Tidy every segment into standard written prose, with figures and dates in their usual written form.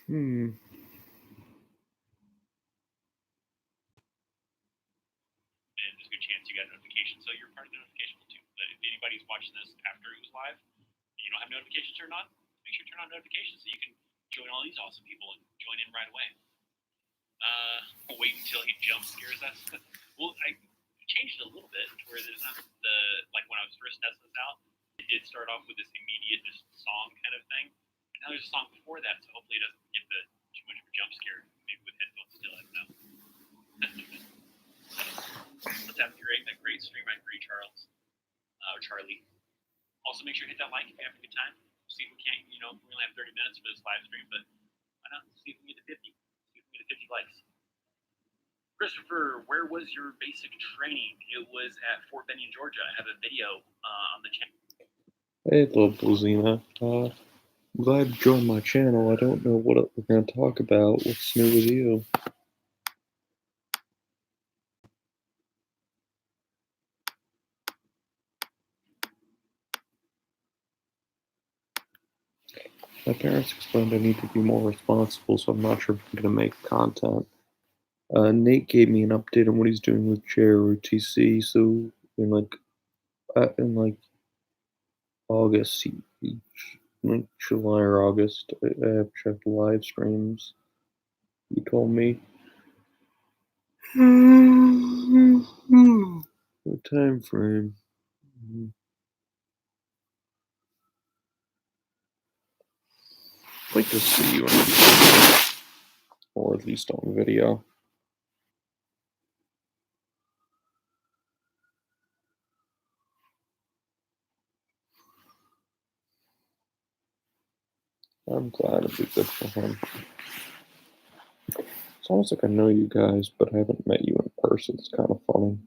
Hmm. And there's a good chance you got a notification, so you're part of the notification too. But if anybody's watching this after it was live, and you don't have notifications turned on, make sure to turn on notifications so you can join all these awesome people and join in right away. We'll wait until he jump scares us. Well, I changed it a little bit where there's not the like when I was first testing this out. It did start off with this immediate just song kind of thing. And now there's a song before that, so hopefully it doesn't get too much of a jump scare. Maybe with headphones still, I don't know. Let's have a great stream. I agree, Charles or Charlie. Also, make sure to hit that like if you're having a good time. See if we can't, we only have 30 minutes for this live stream, but why not? See if we can get to 50. See if we can get to 50 likes. Christopher, where was your basic training? It was at Fort Benning, Georgia. I have a video on the channel. Hey, little Blazina. I'm glad you joined my channel. I don't know what we're going to talk about. What's new with you? My parents explained I need to be more responsible, so I'm not sure if I'm going to make content. Nate gave me an update on what he's doing with JROTC, so in August, like July or August, I have checked the live streams. He told me. What time frame? I'd like to see you on, or at least on video. I'm glad it'd be good for him. It's almost like I know you guys, but I haven't met you in person. It's kind of funny.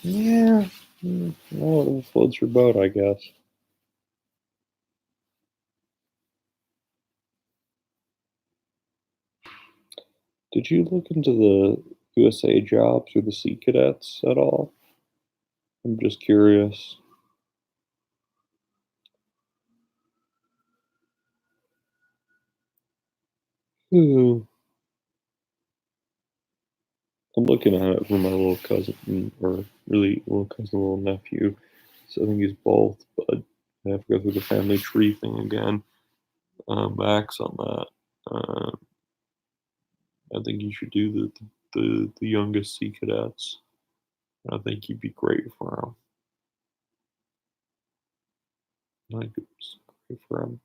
Yeah, well, it floats your boat, I guess. Did you look into the USA jobs or the Sea Cadets at all? I'm just curious. Ooh. I'm looking at it for my little cousin, or really little cousin, little nephew. So I think he's both, but I have to go through the family tree thing again. Max on that. I think you should do the youngest Sea Cadets. I think you'd be great for him. I think it's great for him.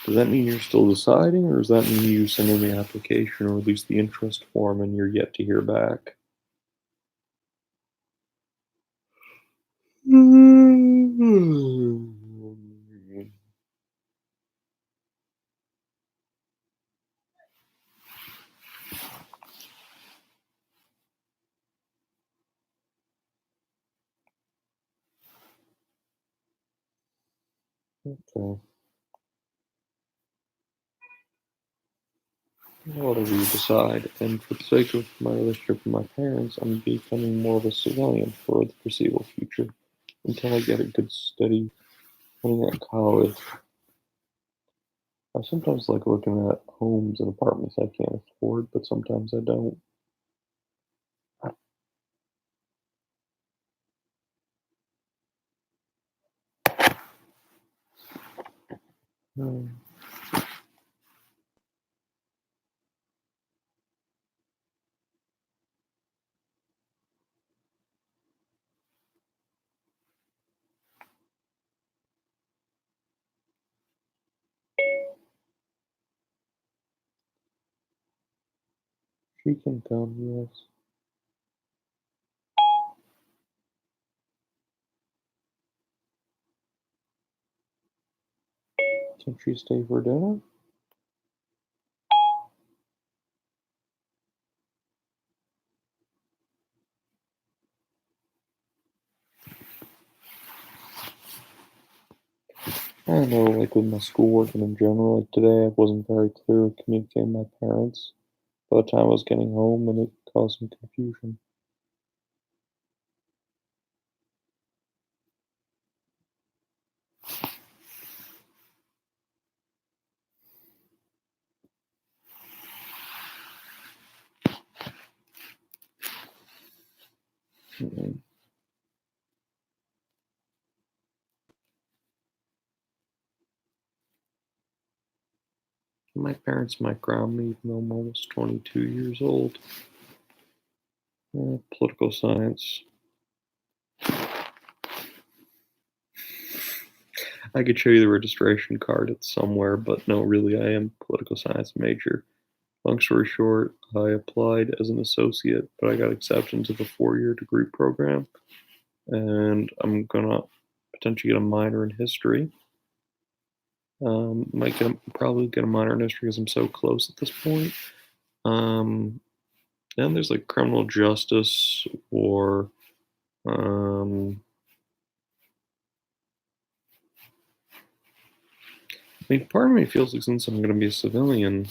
Does that mean you're still deciding, or does that mean you send in the application, or at least the interest form, and you're yet to hear back? Okay. Whatever you decide, and for the sake of my relationship with my parents, I'm becoming more of a civilian for the foreseeable future until I get a good steady running at college. I sometimes like looking at homes and apartments I can't afford, but sometimes I don't. Hmm. She can come, yes. Can she stay for dinner? I don't know, like with my schoolwork and in general, like today I wasn't very clear with communicating with my parents by the time I was getting home and it caused some confusion. Mm. My parents might ground me even though I'm almost 22 years old. Political science. I could show you the registration card. It's somewhere, but no, really, I am a political science major. Long story short, I applied as an associate, but I got accepted into the 4-year degree program, and I'm gonna potentially get a minor in history. Might probably get a minor in history because I'm so close at this point. Um, and there's like criminal justice or um, I mean, part of me feels like since I'm gonna be a civilian,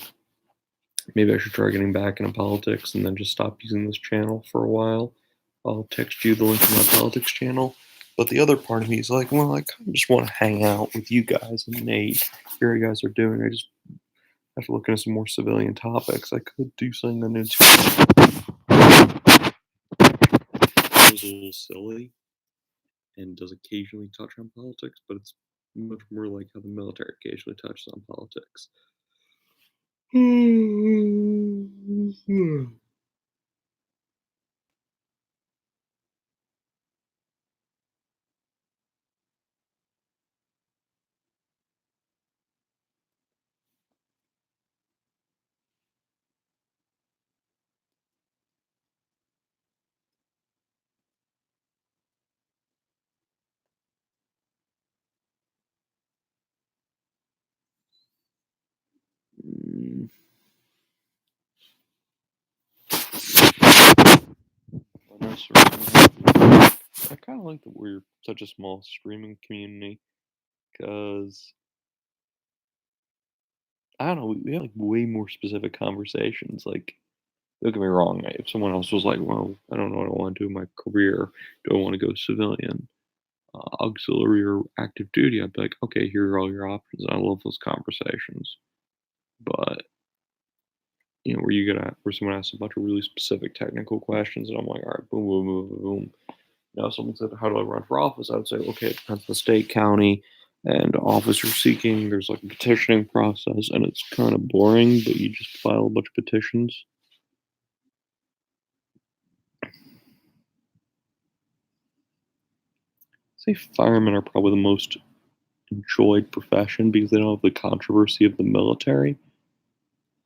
maybe I should try getting back into politics and then just stop using this channel for a while. I'll text you the link to my politics channel. But the other part of me is like, well, I kind of just want to hang out with you guys and Nate. Hear what you guys are doing. I just have to look into some more civilian topics. I could do something on YouTube. It was a little silly and does occasionally touch on politics, but it's much more like how the military occasionally touches on politics. Mm, I kind of like that we're such a small streaming community because I don't know, we have like way more specific conversations. Like, don't get me wrong, if someone else was like, "Well, I don't know what I want to do in my career. Do I want to go civilian, auxiliary, or active duty?" I'd be like, "Okay, here are all your options." I love those conversations, but where someone asks a bunch of really specific technical questions, and I'm like, "All right, boom, boom, boom, boom, boom." Now, if someone said, "How do I run for office?" I would say, "Okay, it depends on the state, county, and office you're seeking. There's like a petitioning process, and it's kind of boring, but you just file a bunch of petitions." Say firemen are probably the most enjoyed profession because they don't have the controversy of the military.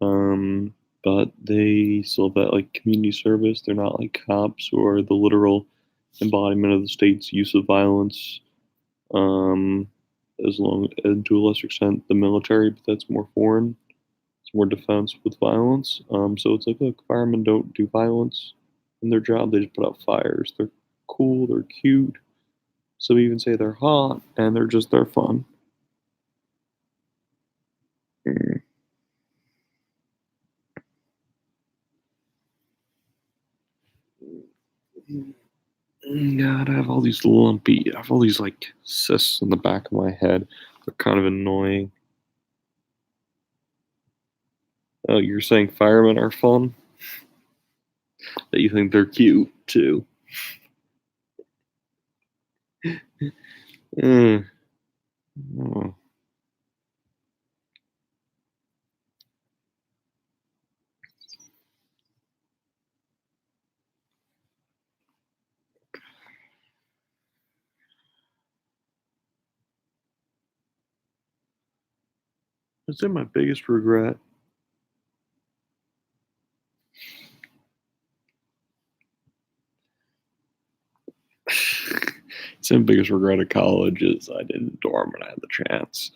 Um, but they still have that like community service. They're not like cops or the literal embodiment of the state's use of violence. Um, as long and to a lesser extent the military, but that's more foreign. It's more defense with violence. So it's like, look, firemen don't do violence in their job. They just put out fires. They're cool. They're cute. Some even say they're hot, and they're fun. Mm. God, I have all these like cysts in the back of my head. They're kind of annoying. Oh, you're saying firemen are fun? That you think they're cute too? Mm. Oh. I'd say my biggest regret Same biggest regret of college is I didn't dorm when I had the chance.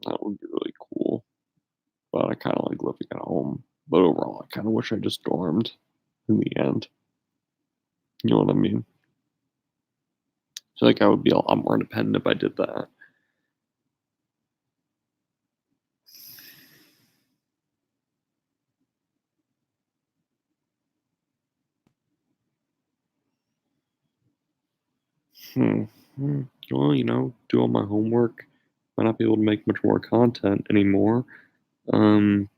That would be really cool. But I kind of like living at home. But overall, I kind of wish I just dormed in the end. You know what I mean? I feel like I would be a lot more independent if I did that. Hmm. Well, do all my homework. Might not be able to make much more content anymore. Um,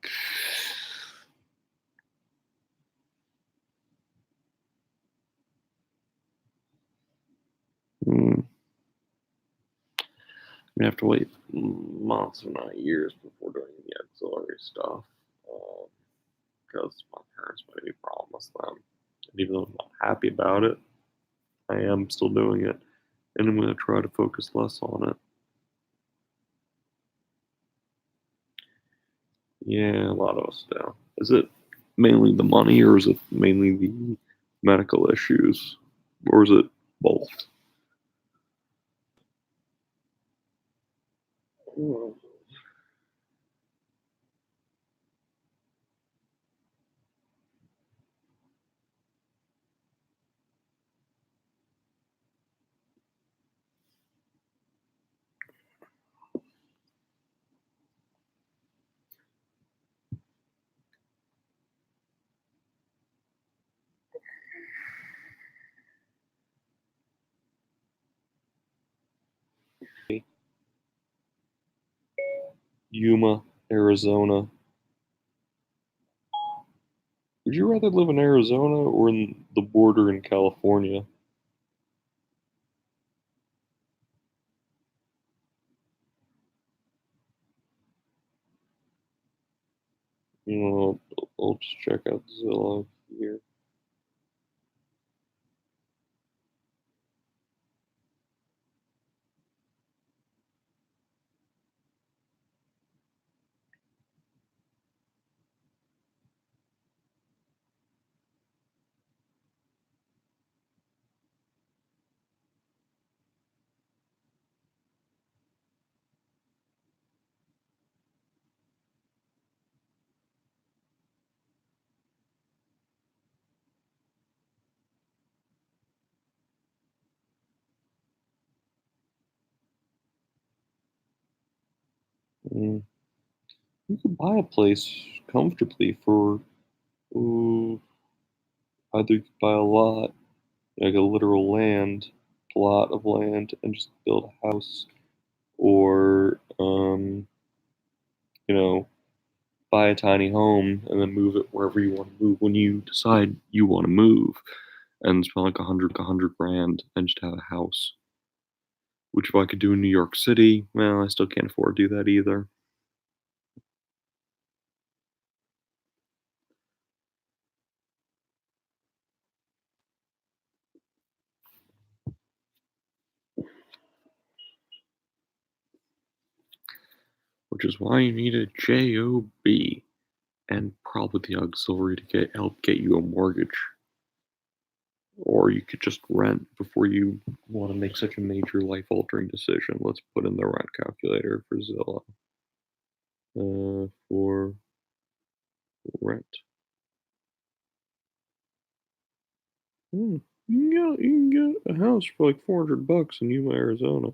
I'm gonna have to wait months, if not years, before doing the auxiliary stuff. Because my parents made me promise them. And even though I'm not happy about it, I am still doing it. And I'm gonna try to focus less on it. Yeah, a lot of us do. Is it mainly the money, or is it mainly the medical issues, or is it both? Mm. Yuma, Arizona. Would you rather live in Arizona or in the border in California? I'll just check out Zillow here. Mm. You could buy a place comfortably for ooh, either you could buy a lot, like a literal plot of land, and just build a house, or you know, buy a tiny home and then move it wherever you want to move when you decide you want to move, and spend like a hundred grand and just have a house. Which if I could do in New York City, well, I still can't afford to do that either. Which is why you need a job and probably the auxiliary to help get you a mortgage. Or you could just rent before you want to make such a major life altering decision. Let's put in the rent calculator for Zillow. For rent. Hmm. You can get a house for like $400 in Yuma, Arizona.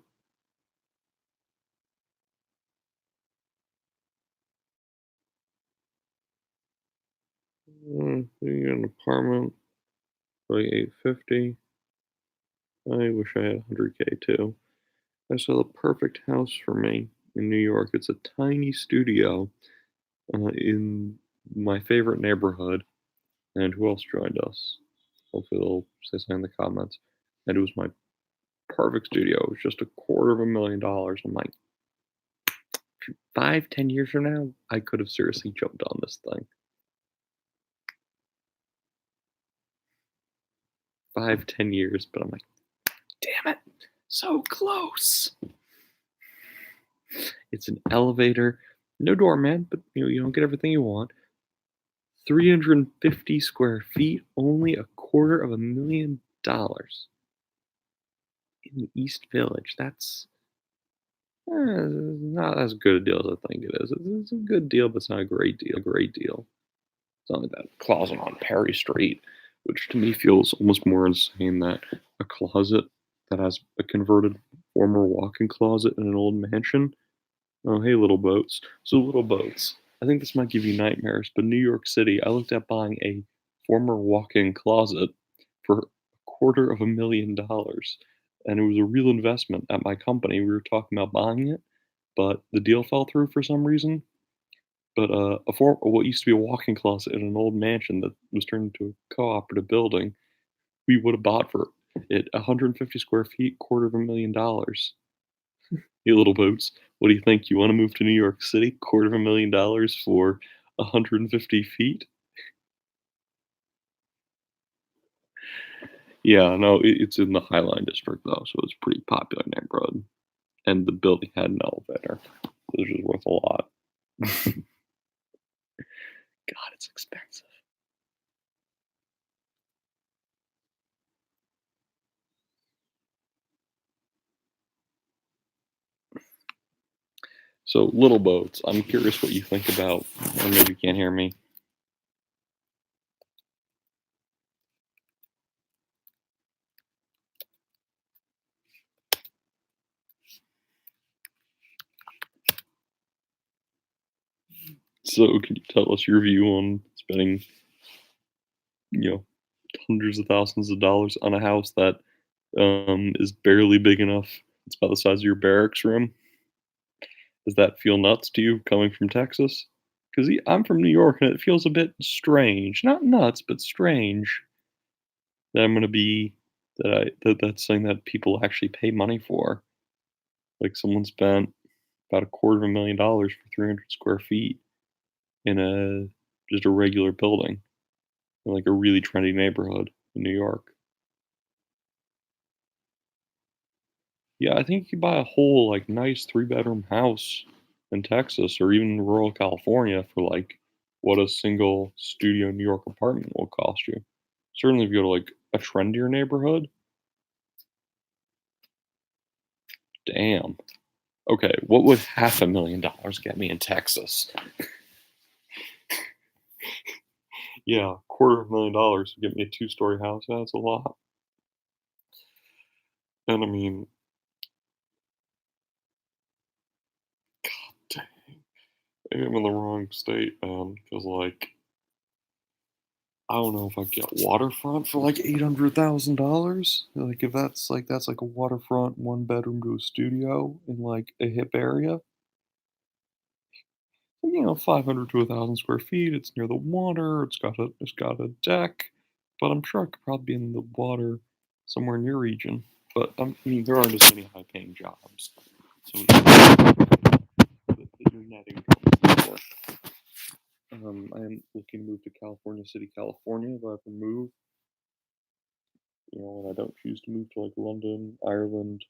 You can get an apartment for like 850. I wish I had 100K too. I saw the perfect house for me in New York. It's a tiny studio in my favorite neighborhood. And who else joined us? Hopefully they'll say something in the comments. And it was my perfect studio. It was just $250,000. I'm like, 5, 10 years from now, I could have seriously jumped on this thing. 5, 10 years, but I'm like, damn it, so close. It's an elevator, no doorman, but you don't get everything you want. 350 square feet, only $250,000 in the East Village. That's not as good a deal as I think it is. It's a good deal, but it's not a great deal. Great deal. It's not like that closet on Perry Street, which to me feels almost more insane that a closet that has a converted former walk-in closet in an old mansion. Oh, hey, little boats. So, little boats. I think this might give you nightmares, but New York City, I looked at buying a former walk-in closet for $250,000, and it was a real investment at my company. We were talking about buying it, but the deal fell through for some reason. But what used to be a walk-in closet in an old mansion that was turned into a cooperative building, we would have bought for it 150 square feet, $250,000. Hey, little boats, what do you think? You want to move to New York City? $250,000 for 150 feet? Yeah, no, it's in the Highline District though, so it's a pretty popular neighborhood. And the building had an elevator, which is worth a lot. God, it's expensive. So, little boats, I'm curious what you think about, or maybe you can't hear me. So, can you tell us your view on spending, you know, hundreds of thousands of dollars on a house that is barely big enough? It's about the size of your barracks room. Does that feel nuts to you coming from Texas? Because I'm from New York and it feels a bit strange. Not nuts, but strange that I'm going to be, that's something that people actually pay money for. Like someone spent about $250,000 for 300 square feet in just a regular building in like a really trendy neighborhood in New York. Yeah, I think you could buy a whole like nice three-bedroom house in Texas or even rural California for like what a single studio New York apartment will cost you. Certainly, if you go to like a trendier neighborhood, damn. Okay, what would $500,000 get me in Texas? Yeah, $250,000 to get me a two-story house. That's a lot. And I mean, dang, I'm in the wrong state, man. Because like I don't know if I get waterfront for like $800,000. Like if that's like a waterfront one bedroom to a studio in like a hip area. 500 to 1,000 square feet. It's near the water. It's got a deck, but I'm sure I could probably be in the water somewhere in your region. But I mean, there aren't as many high paying jobs, so that you're netting for. I am looking to move to California City, California. If I ever move, and I don't choose to move to like London, Ireland,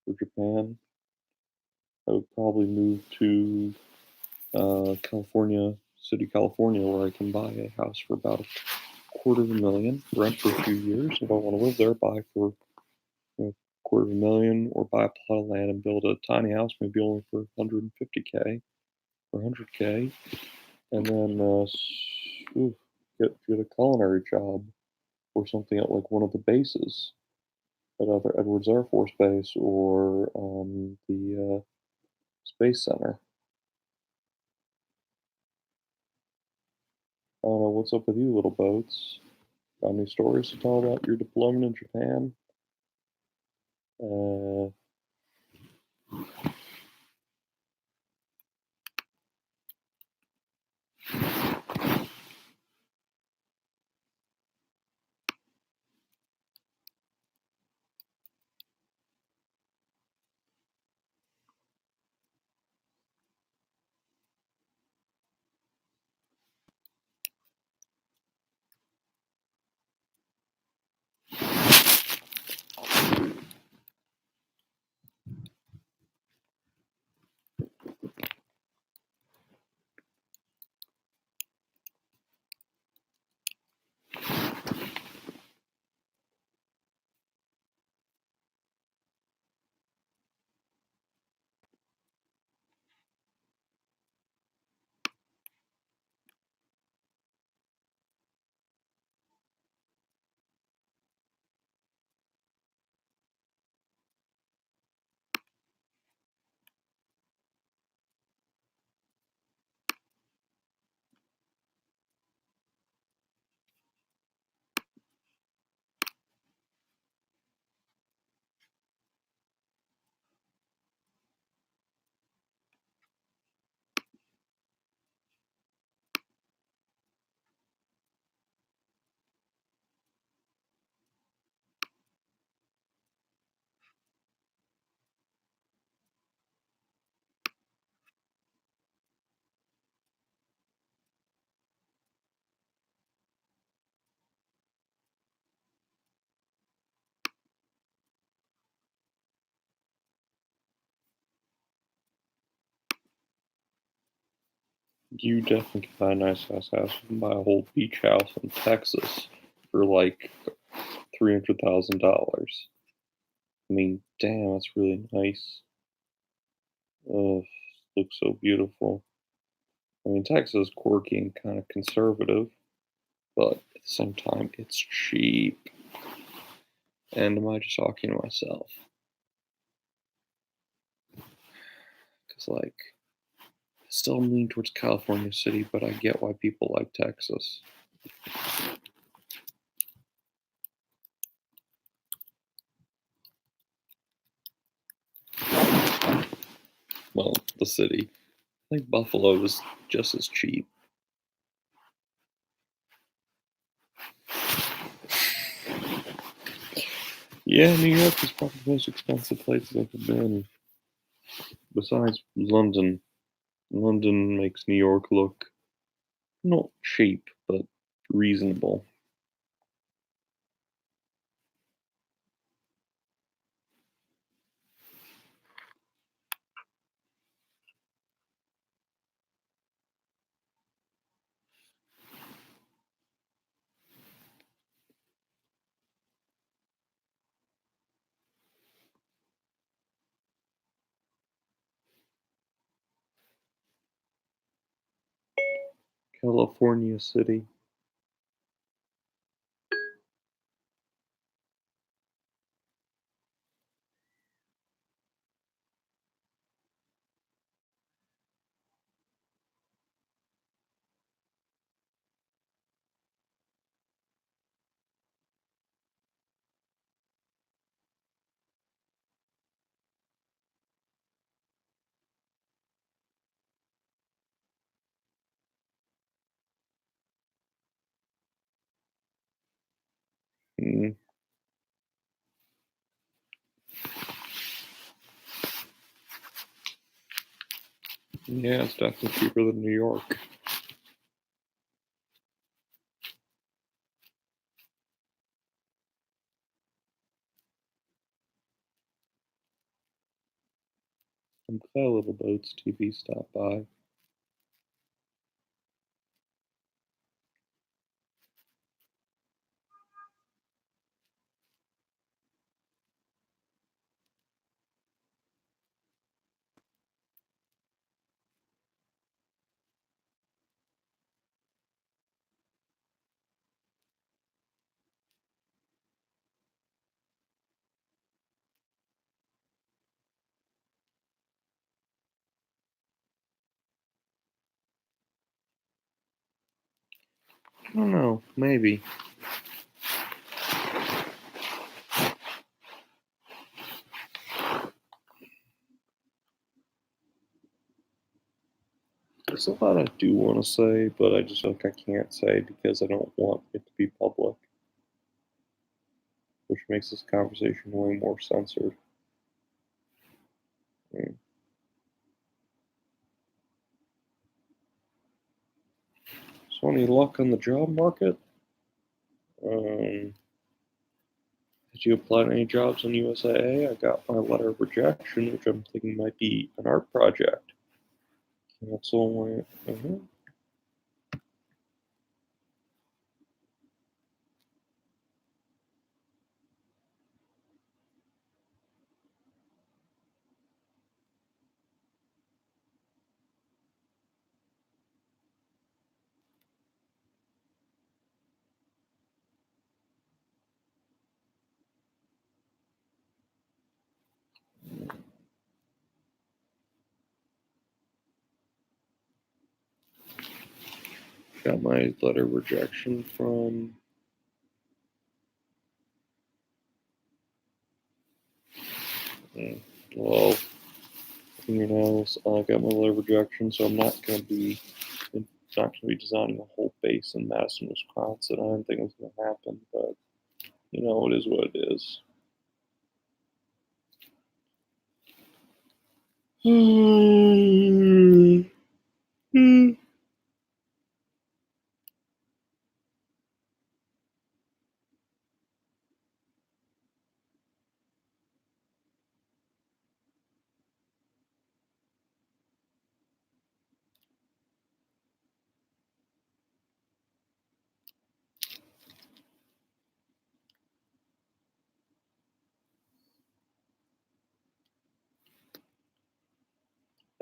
or Japan, I would probably move to California City, California, where I can buy a house for about $250,000, rent for a few years. If I want to live there, buy for $250,000, or buy a plot of land and build a tiny house, maybe only for 150K or 100K, and then get a culinary job or something at like one of the bases at either Edwards Air Force Base or the Space Center. I don't know what's up with you, little boats. Got any stories to tell about your deployment in Japan? Uh, You definitely can buy a nice ass house. You can buy a whole beach house in Texas for like $300,000. I mean, damn, that's really nice. Oh, looks so beautiful. I mean, Texas is quirky and kind of conservative, but at the same time, it's cheap. And am I just talking to myself? Because, like, I still lean towards California City, but I get why people like Texas. Well, the city. I think Buffalo is just as cheap. Yeah, New York is probably the most expensive place I've ever been. Besides London. London makes New York look not cheap, but reasonable. California City. Mm, yeah, it's definitely cheaper than New York. I'm glad Little Boats TV stopped by. I don't know, maybe. There's a lot I do want to say, but I just feel like I can't say because I don't want it to be public, which makes this conversation way more censored. Mm. So, any luck on the job market? Um, did you apply to any jobs on USAA? I got my letter of rejection, which I'm thinking might be an art project. Cancel my. Got my letter of rejection from. mm, Well, I got my letter of rejection, so I'm not going to be. It's not going to be designing a whole base in Madison, Wisconsin. I didn't think it was going to happen, but it is what it is.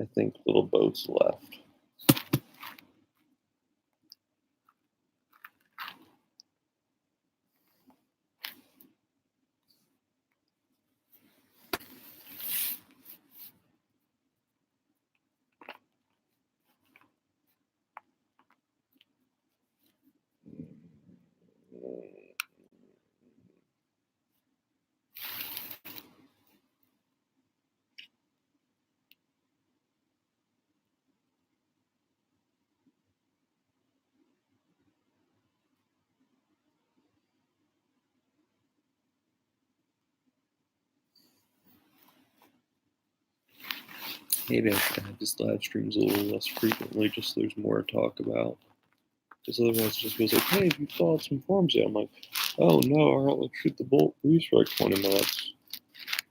I think, little boats left. Maybe I should have these live streams a little less frequently, just so there's more to talk about. Because otherwise it just feels like, hey, have you filled out some forms yet? I'm like, oh no, alright, let's shoot the breeze for like 20 minutes.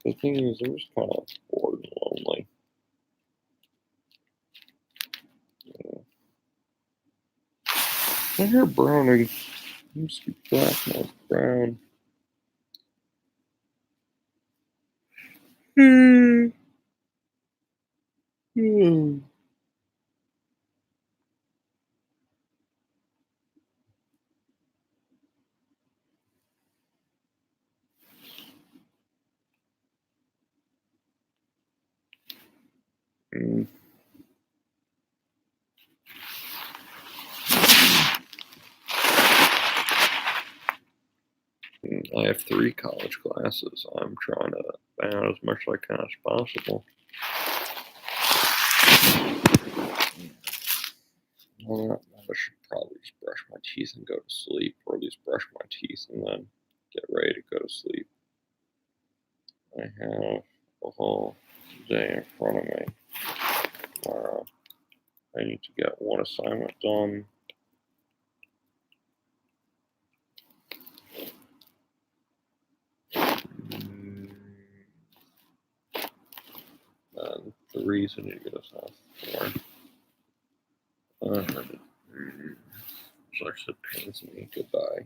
The thing is, I'm just kind of bored and lonely. Yeah. My hair browning. It used to be black, now it's brown. I have 3 college classes. I'm trying to bang out as much as I can as possible. I should probably just brush my teeth and go to sleep, or at least brush my teeth and then get ready to go to sleep. I have a whole day in front of me. I need to get one assignment done. And 3, so I need to get us off 4. Which actually pains me. Goodbye.